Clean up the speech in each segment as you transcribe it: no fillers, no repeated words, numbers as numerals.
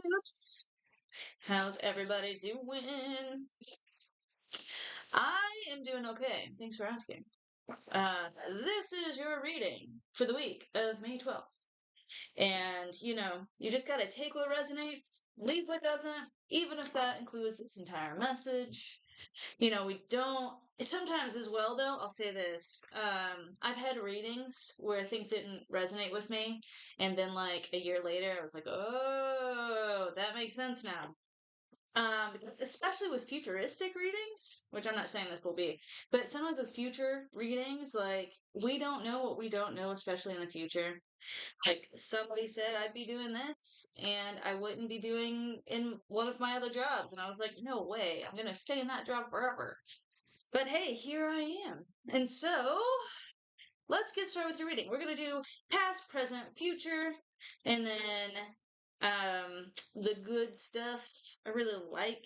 Sagittarius. How's everybody doing? I am doing okay. Thanks for asking. This is your reading for the week of May 12th. And, you just gotta take what resonates, leave what doesn't, even if that includes this entire message. We don't. Sometimes as well, though, I'll say this. I've had readings where things didn't resonate with me, and then like a year later, I was like, oh, that makes sense now. Because especially with futuristic readings, which I'm not saying this will be, but sometimes with future readings, like we don't know what we don't know, especially in the future. Like somebody said I'd be doing this and I wouldn't be doing in one of my other jobs. And I was like, no way, I'm gonna stay in that job forever. But hey, here I am. And so let's get started with your reading. We're gonna do past, present, future, and then the good stuff. I really like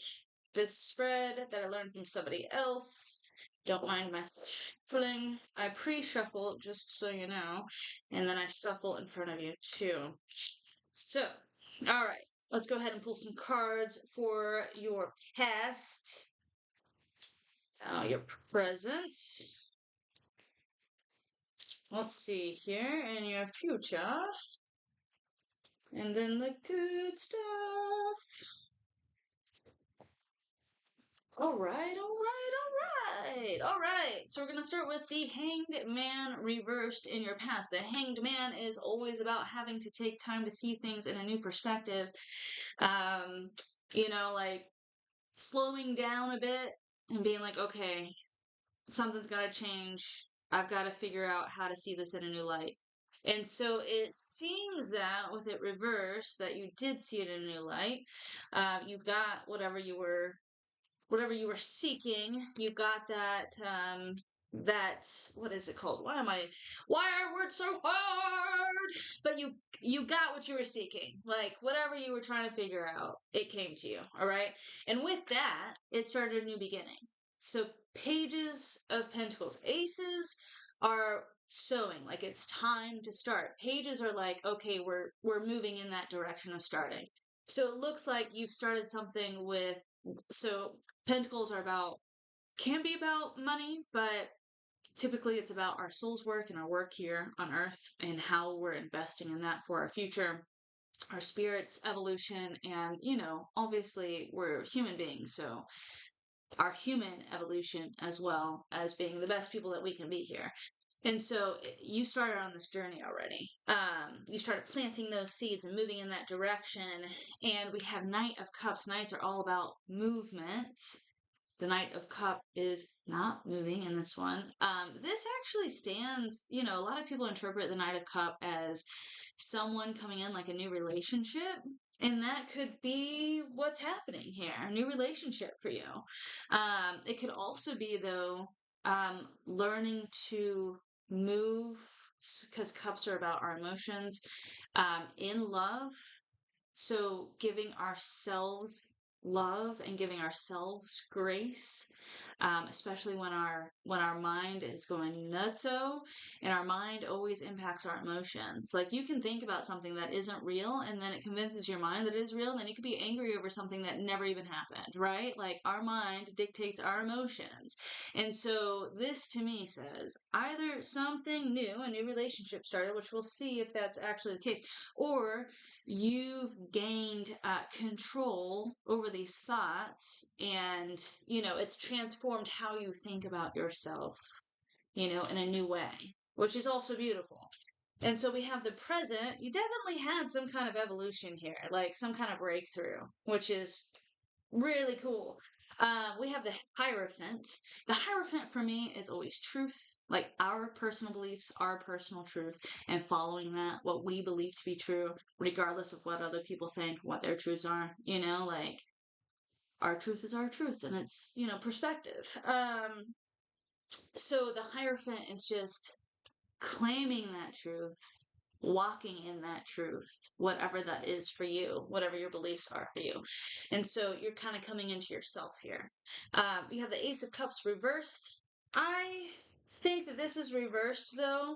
this spread that I learned from somebody else. Don't mind my shuffling. I pre-shuffle, just so you know, and then I shuffle in front of you too. So, all right, let's go ahead and pull some cards for your past. Now your present. Let's see here, and your future. And then the good stuff. All right, all right, all right, all right. So we're going to start with the Hanged Man reversed in your past. The Hanged Man is always about having to take time to see things in a new perspective. Like slowing down a bit and being like, okay, something's got to change. I've got to figure out how to see this in a new light. And so it seems that with it reversed, that you did see it in a new light. You've got whatever you were seeking. You've got that what is it called? Why are words so hard? But you got what you were seeking. Like whatever you were trying to figure out, it came to you. All right. And with that, it started a new beginning. So pages of pentacles, aces are sowing, like it's time to start. Pages are like, okay, we're moving in that direction of starting. So it looks like you've started something with, so pentacles can be about money, but typically it's about our soul's work and our work here on earth and how we're investing in that for our future, our spirit's evolution. And, obviously we're human beings, so our human evolution as well as being the best people that we can be here. And so you started on this journey already. You started planting those seeds and moving in that direction. And we have Knight of Cups. Knights are all about movement. The Knight of Cup is not moving in this one. This actually stands, a lot of people interpret the Knight of Cup as someone coming in like a new relationship. And that could be what's happening here, a new relationship for you. It could also be, though, learning to move, because cups are about our emotions, in love. So giving ourselves love and giving ourselves grace, especially when our mind is going nutso, and our mind always impacts our emotions. Like you can think about something that isn't real, and then it convinces your mind that it is real, and then you could be angry over something that never even happened, right? Like our mind dictates our emotions. And so this to me says either something new, a new relationship started, which we'll see if that's actually the case, or you've gained control over these thoughts, and it's transformed how you think about yourself, in a new way, which is also beautiful. And so we have the present. You definitely had some kind of evolution here, like some kind of breakthrough, which is really cool. We have the Hierophant. The Hierophant for me is always truth, like our personal beliefs, our personal truth, and following that, what we believe to be true, regardless of what other people think, what their truths are, like our truth is our truth, and it's, perspective. So the Hierophant is just claiming that truth, walking in that truth, whatever that is for you, whatever your beliefs are for you. And so you're kind of coming into yourself here. You have the Ace of Cups reversed. I think that this is reversed though,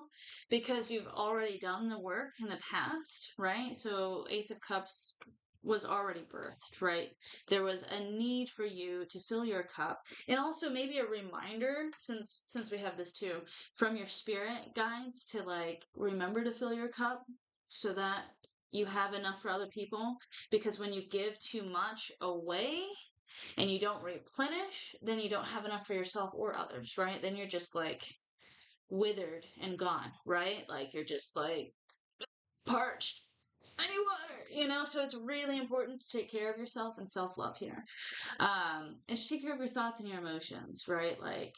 because you've already done the work in the past, right? So Ace of Cups was already birthed, right? There was a need for you to fill your cup, and also maybe a reminder, since we have this too, from your spirit guides to like remember to fill your cup so that you have enough for other people. Because when you give too much away and you don't replenish, then you don't have enough for yourself or others, right? Then you're just like withered and gone, right? Like you're just like parched. I need water, So it's really important to take care of yourself and self-love here. And to take care of your thoughts and your emotions, right? Like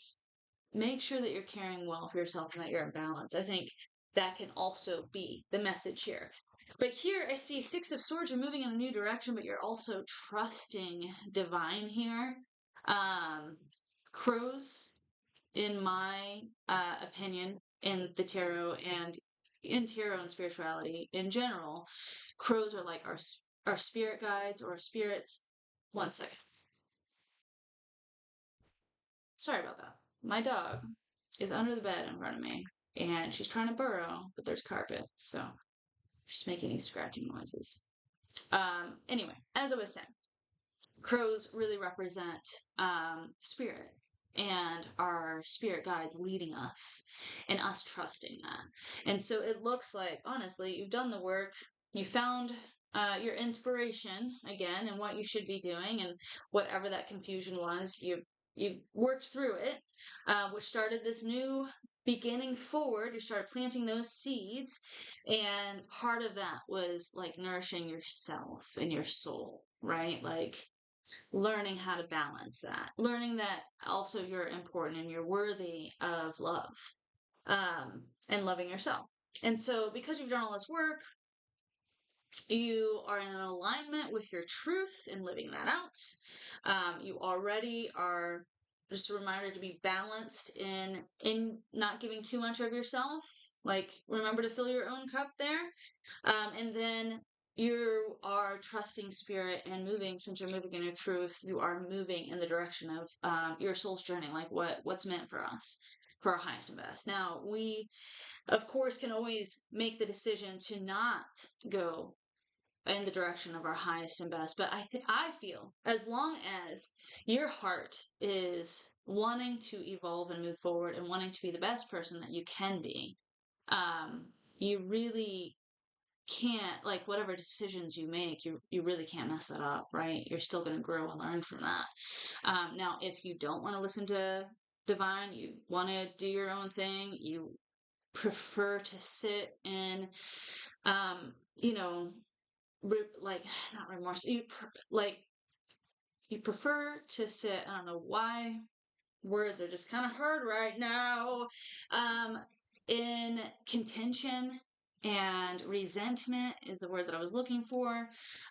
make sure that you're caring well for yourself and that you're in balance. I think that can also be the message here. But here I see Six of Swords, you're moving in a new direction, but you're also trusting divine here. Crows, in my opinion, in the tarot and in tarot and spirituality in general, crows are like our spirit guides or spirits. One second. Sorry about that. My dog is under the bed in front of me and she's trying to burrow, but there's carpet, so she's making these scratching noises. Anyway, as I was saying, crows really represent spirit and our spirit guides leading us and us trusting that. And so it looks like, honestly, you've done the work, you found your inspiration again and what you should be doing, and whatever that confusion was, you worked through it, which started this new beginning forward. You started planting those seeds, and part of that was like nourishing yourself and your soul, right? Like learning how to balance that, learning that also you're important and you're worthy of love, and loving yourself. And so, because you've done all this work, you are in alignment with your truth and living that out. You already are, just a reminder to be balanced in not giving too much of yourself. Like remember to fill your own cup there. And then you are trusting spirit and moving, since you're moving in your truth, you are moving in the direction of your soul's journey, like what's meant for us, for our highest and best. Now, we, of course, can always make the decision to not go in the direction of our highest and best, but I feel as long as your heart is wanting to evolve and move forward and wanting to be the best person that you can be, you really can't, like whatever decisions you make, you really can't mess that up, right? You're still going to grow and learn from that. Now, if you don't want to listen to divine, you want to do your own thing, you prefer to sit in, you know, like not remorse, like you prefer to sit. I don't know why words are just kind of hard right now. In contention and resentment is the word that I was looking for.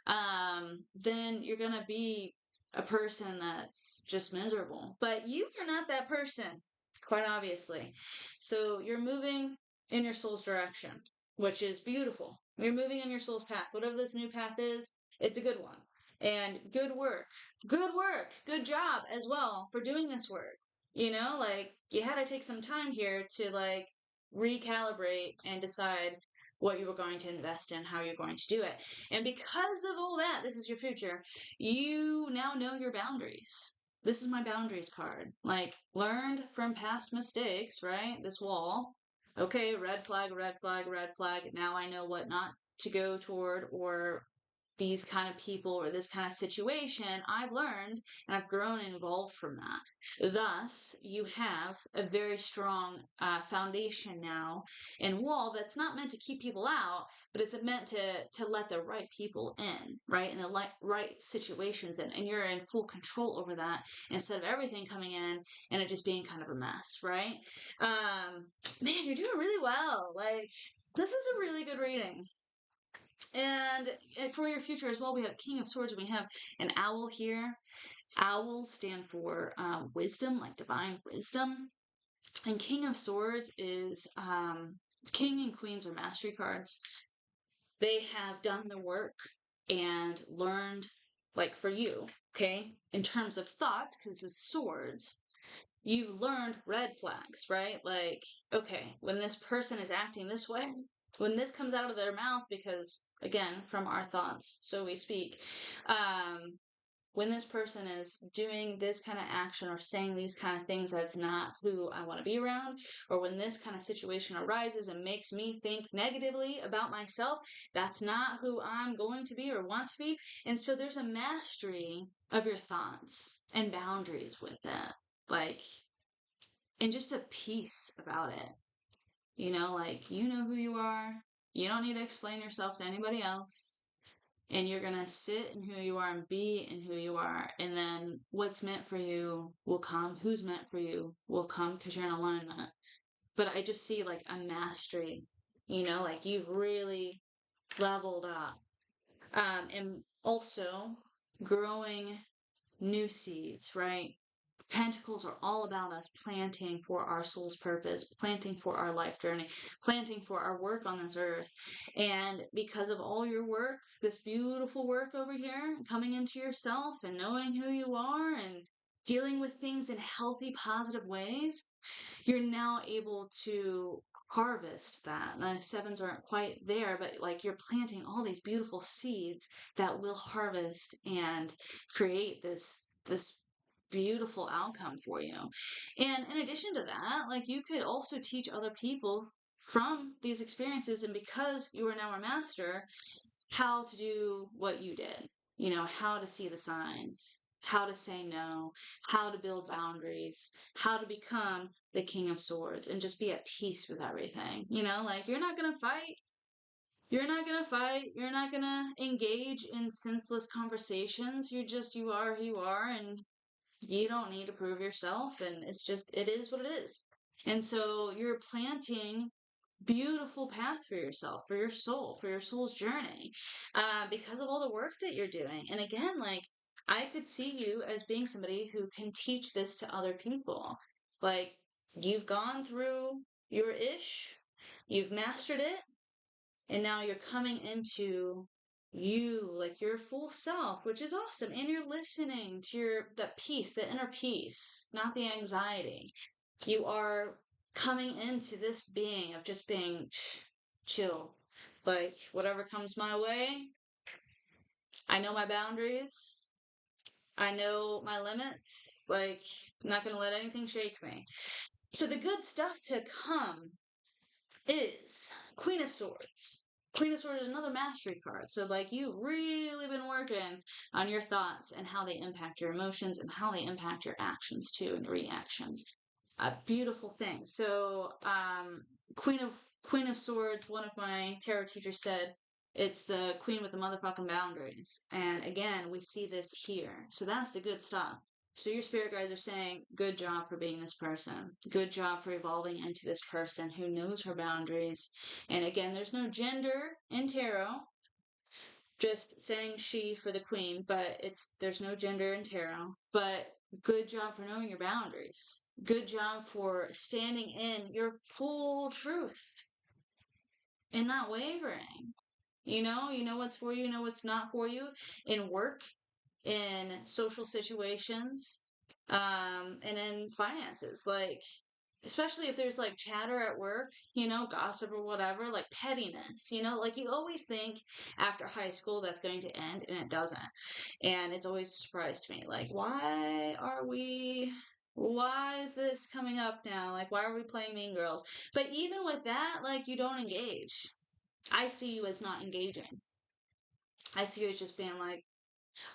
Then you're gonna be a person that's just miserable. But you are not that person, quite obviously. So you're moving in your soul's direction, which is beautiful. You're moving in your soul's path. Whatever this new path is, it's a good one. And good work. Good work. Good job as well for doing this work. Like you had to take some time here to like recalibrate and decide what you were going to invest in, how you're going to do it. And because of all that, this is your future. You now know your boundaries. This is my boundaries card. Like, learned from past mistakes, right? This wall. Okay, red flag, red flag, red flag. Now I know what not to go toward, or these kind of people or this kind of situation. I've learned and I've grown and evolved from that. Thus, you have a very strong foundation now and wall that's not meant to keep people out, but it's meant to let the right people in, right? And the right situations in. And you're in full control over that instead of everything coming in and it just being kind of a mess, right? Man, you're doing really well. Like, this is a really good reading. And for your future as well, we have King of Swords and we have an owl here. Owls stand for wisdom, like divine wisdom. And King of Swords is King and Queens are mastery cards. They have done the work and learned, like for you, okay, in terms of thoughts, because the swords, you've learned red flags, right? Like, okay, when this person is acting this way, when this comes out of their mouth because again, from our thoughts, so we speak. When this person is doing this kind of action or saying these kind of things, that's not who I want to be around. Or when this kind of situation arises and makes me think negatively about myself, that's not who I'm going to be or want to be. And so there's a mastery of your thoughts and boundaries with it. Like, and just a peace about it. You know, like, you know who you are. You don't need to explain yourself to anybody else. And you're going to sit in who you are and be in who you are. And then what's meant for you will come. Who's meant for you will come because you're in alignment. But I just see like a mastery, you know, like you've really leveled up. And also growing new seeds, right? Pentacles are all about us planting for our soul's purpose, planting for our life journey, planting for our work on this earth. And because of all your work, this beautiful work over here, coming into yourself and knowing who you are and dealing with things in healthy, positive ways, you're now able to harvest that. Now, sevens aren't quite there, but like you're planting all these beautiful seeds that will harvest and create this beautiful outcome for you. And in addition to that, like you could also teach other people from these experiences, and because you are now a master, how to do what you did. You know, how to see the signs, how to say no, how to build boundaries, how to become the King of Swords and just be at peace with everything. You know, like you're not going to fight. You're not going to fight. You're not going to engage in senseless conversations. You are who you are, and you don't need to prove yourself. And it's just, it is what it is. And so you're planting beautiful path for your soul's journey, because of all the work that you're doing. And again, like I could see you as being somebody who can teach this to other people. Like you've gone through your ish, you've mastered it, and now you're coming into you, like your full self, which is awesome. And you're listening to that peace, the inner peace, not the anxiety. You are coming into this being of just being chill. Like, whatever comes my way, I know my boundaries. I know my limits. Like, I'm not going to let anything shake me. So the good stuff to come is Queen of Swords. Queen of Swords is another mastery card. So, like, you've really been working on your thoughts and how they impact your emotions and how they impact your actions too and reactions. A beautiful thing. So, Queen of Swords, one of my tarot teachers said, it's the queen with the motherfucking boundaries. And again, we see this here. So that's the good stuff. So your spirit guides are saying, good job for being this person. Good job for evolving into this person who knows her boundaries. And again, there's no gender in tarot. Just saying she for the queen, but there's no gender in tarot. But good job for knowing your boundaries. Good job for standing in your full truth and not wavering. You know what's for you, you know what's not for you in work, in social situations, and in finances. Like, especially if there's like chatter at work, you know, gossip or whatever, like pettiness, you know, like you always think after high school that's going to end and it doesn't. And it's always a surprise to me. Like, why is this coming up now? Like, why are we playing Mean Girls? But even with that, like, you don't engage. I see you as not engaging. I see you as just being like,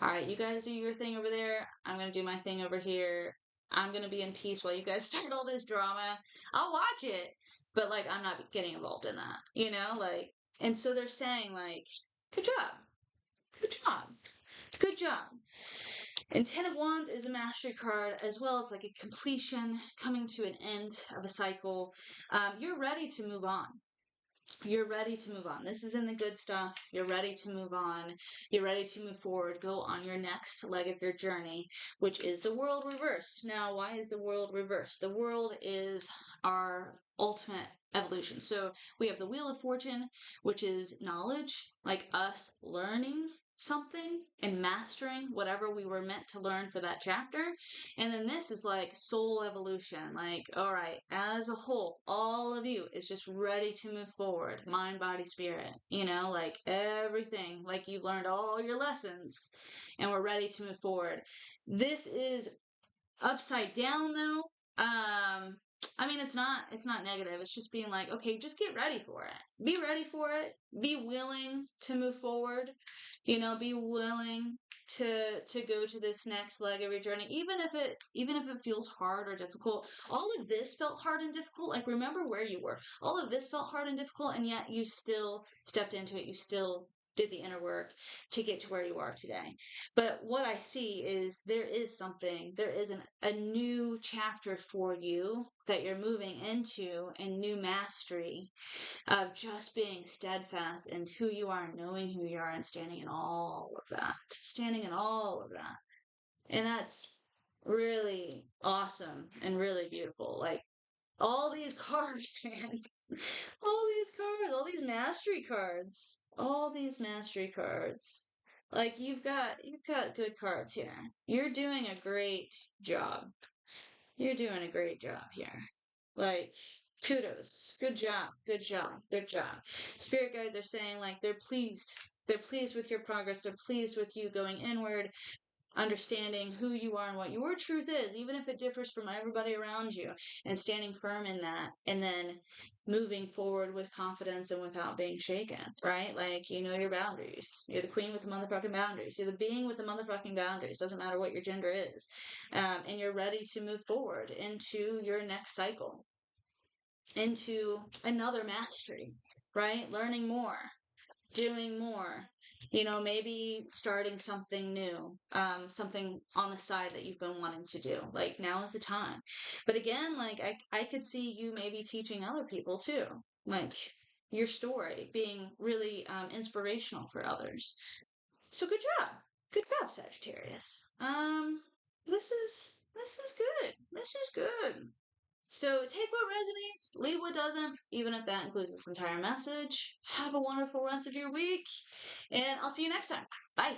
all right, you guys do your thing over there. I'm going to do my thing over here. I'm going to be in peace while you guys start all this drama. I'll watch it, but like, I'm not getting involved in that, you know? Like, and so they're saying, like, good job. Good job. Good job. And Ten of Wands is a mastery card as well as like a completion, coming to an end of a cycle. You're ready to move on. You're ready to move on. This is in the good stuff. You're ready to move on. You're ready to move forward. Go on your next leg of your journey, which is the world reversed. Now, why is the world reversed? The world is our ultimate evolution. So we have the Wheel of Fortune, which is knowledge, like us learning something and mastering whatever we were meant to learn for that chapter. And then this is like soul evolution. Like, all right, as a whole, all of you is just ready to move forward. Mind, body, spirit, like everything, like you've learned all your lessons and we're ready to move forward. This is upside down though. I mean, it's not negative. It's just being like, okay, just get ready for it. Be ready for it. Be willing to move forward. Be willing to go to this next leg of your journey, even if it feels hard or difficult. All of this felt hard and difficult. Like, remember where you were. All of this felt hard and difficult, and yet you still stepped into it. You still did the inner work to get to where you are today. But what I see is there is a new chapter for you that you're moving into, and new mastery of just being steadfast in who you are, knowing who you are, and standing in all of that. Standing in all of that. And that's really awesome and really beautiful. Like, all these cards, man. All these cards, all these mastery cards. All these mastery cards. Like, you've got good cards here. You're doing a great job. You're doing a great job here. Like, kudos. Good job. Good job. Good job. Spirit guides are saying, like, they're pleased. They're pleased with your progress. They're pleased with you going inward, understanding who you are and what your truth is, even if it differs from everybody around you, and standing firm in that, and then moving forward with confidence and without being shaken, right? Like, you know your boundaries. You're the queen with the motherfucking boundaries. You're the being with the motherfucking boundaries. Doesn't matter what your gender is. And you're ready to move forward into your next cycle, into another mastery, right? Learning more, doing more, maybe starting something new, something on the side that you've been wanting to do. Like, now is the time. But again, like, I could see you maybe teaching other people too, like your story being really inspirational for others. So good job, Sagittarius. This is good. This is good. So take what resonates, leave what doesn't, even if that includes this entire message. Have a wonderful rest of your week, and I'll see you next time. Bye.